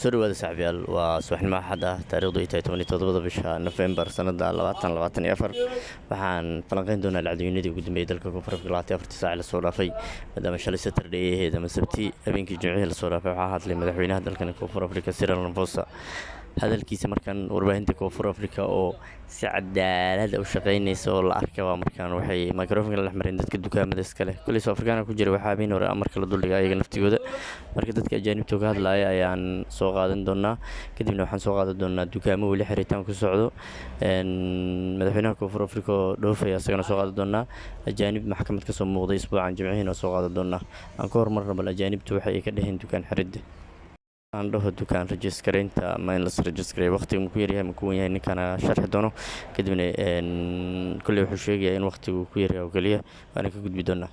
soo dhawaada saaxiibayaal waa subaxnimo axad ah taariikhdu ay tahay 17 bisha November sanada 2024 waxaan falanqeyn doonaa dhacdooyinadii ugu dambeeyay dalka Koonfur Afrika 24 saac la soo dhaafay maadaama shalay Saturday ahayd ama Sabti habeenkii Jimcihii la soo dhaafay waxaa hadlay madaxweynaha dalka Koonfur Afrika Cyril Ramaphosa hadalkiisa markan warbaahinta Koonfur Afrika oo si cadaalad u shaqeynaysa oo la arkay waa markan waxay microphone la xmareen dadka dukaamada iska leh kulli South Africana ku jira waxa habeen hore marka la duldhigay ayaga naftigooda marka dadka ajaanibta ka hadlaaya ayaan soo qaadan doonaa kadibna waxaan soo qaadan doonaa dukaamo wali xiritaan ku socdo madaxweynaha Koonfur Afrika oo dhoofay asagana soo qaadan doonaa ajaanib maxkamad ka soo muuqday isbuucan Jimcihiina soo qaadan doonaa aan ka hormarno bal ajaanibtu waxay ka dhaheen dukaan xirid aan dhaho dukaan registraynta ama in la registrey waqtigu ku yaryahay ma ku yahay ninkana sharxi doono kadibna kulli wuxuu sheegay in waqtigu ku yaryahay oo kaliya waan ka gudbi doonaa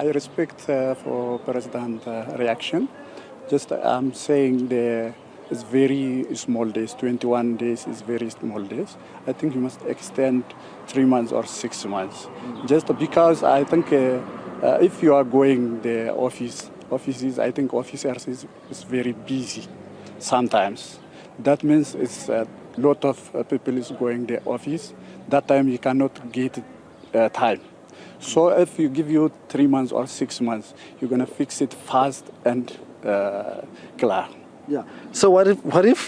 I respect for President reaction. Just I'm saying it's very small days. 21 days is very small days. I think you must extend 3 months or 6 months. Just because I think if you are going the offices, I think officers is very busy sometimes. That means it's a lot of people is going the office. That time you cannot get time. So if you give you 3 months or 6 months, you're gonna fix it fast and clear. Yeah. So what if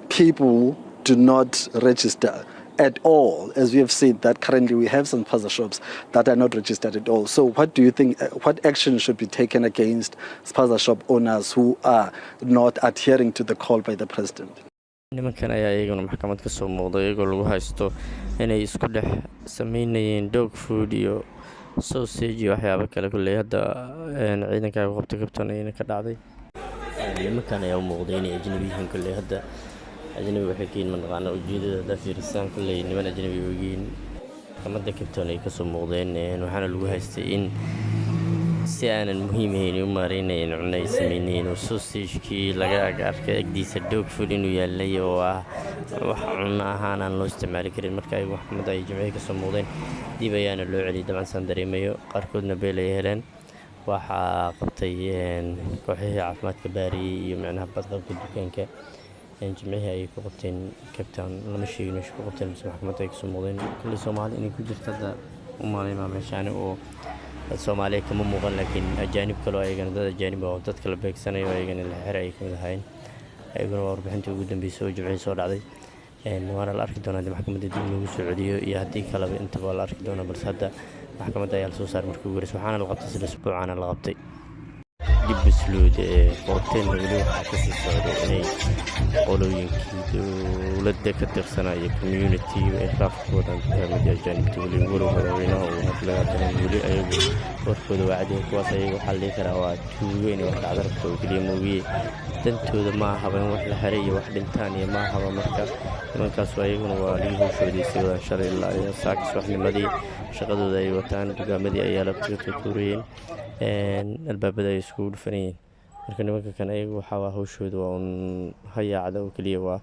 people do not register at all? As we have seen that currently we have some spaza shops that are not registered at all. So what do you think, what action should be taken against spaza shop owners who are not adhering to the call by the president? nimankan ayaa iyaguna maxkamad ka soo muuqday iyagoo lagu haysto inay isku dhex sameynayeen dog food iyo sausage iyo waxyaabo kale kuley hadda ciidanka qabta kabtanayna ka dhacday nimankan ayaa u muuqday inay ajnabi yihiin kuley hadda ajnabi waxay keen manaqaana ujeedada fiirsan kuley niman ajnabi oo yihiin maxkamadda kabtanay ka soo muuqdeen waxaana lagu haystay in si aanan muhiim ahayn u maareynayeen cunay sameynayeen oo sausage-kii laga arkay agdiisa dog food inuu yaalay oo ah wax cunno ahaan aan loo isticmaali karin marka ay maxkamadda ay Jimcihii ka soo muuqdeen dib ayaana loo celiyay dabcan san dareemayo qaarkoodna beel ay heleen waxaa qabtay kooxihii caafimaadka baariyay iyo macnaha badqabka dukaanka Jimcihii ay ku qabteen kabtan lama sheegin meesha ku qabteen maxkamadda ay ka soo muuqdeen kulli Soomaali inay ku jirto hadda u maalin meeshaan oo Soomaaliya kama muuqan laakiin ajaanib kale oo ayagana dad ajaanib oo dadka la beegsanayo ayagana la xiray ka mid ahayn ayaguna warbixintii ugu dambeysay oo Jimcihii soo dhacday waana la arki doonaa maxkamadda dib lagu soo celiyo iyo haddii kaleba intaba la arki doonaa balse hadda maxkamadda ayaa la soo saaray markii ugu horreysay waxaana la qabtay sida isbuucaana la qabtay dib bisluud qoorteen weli waxaa ka sii socday inay qolooyinkii dowladda ka tirsanaa iyo community ay raafkoodan dukaamada ajaanibta weli walow madaxweynaha uu hadlay haddana weli ayagu warkooda wacday kuwaas ayaga waxaa la dhihi karaa waa tuugo inay wax dhacda rabto oo keliya moogiye dantooda ma ahaba in wax la xiray iyo wax dhintaan iyo ma ahaba marka nimankaas ayaguna waa lii howshoodii sii wadaan shalay ilaa iyo saakis waxnimadii shaqadooda ay wataan dugaamadii ayaa labtiga tuurayeen albaabada ay iskugu dhufanayeen marka nimanka kan ayagu waxaa hawshooda waa un hayaacda oo keliya waa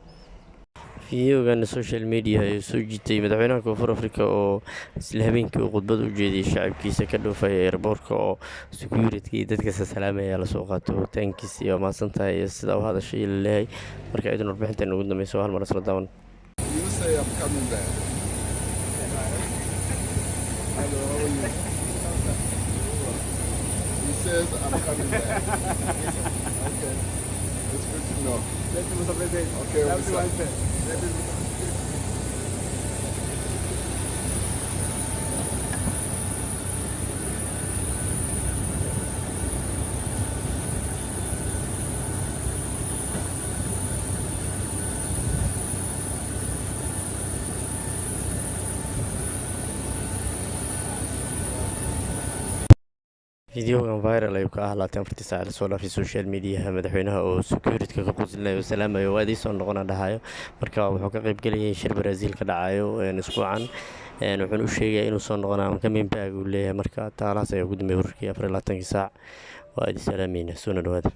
fideogan social media ay soo jiitay madaxweynaha Koonfur Afrika oo isla habeenkii uu khudbad u jeediyay shacabkiisa ka dhoofay airportka oo security dadka salaamaya la soo qaato tankiis iyo maasantahay iyo sida uu hadashay leeyahay marka ay warbixintan ugu dambeysay hal mar isla daawan says I'm coming back. Okay. It's good to know. Okay, fideogan viral ayuu ka ahaa 24 saac la soo dhaafay social media madaxweynaha oo security ka qudlinayo salaamayo waa soo noqona dhahayo marka wuxuu ka qayb galay shir Brazil ka dhacayo isbuucan wuxuu u sheegay inuu soo noqonayo ama kamin baag uu leeyahay marka taalaas ayaa ugu dambeeyay warkii 24 saac waa salaamina soo dhawaada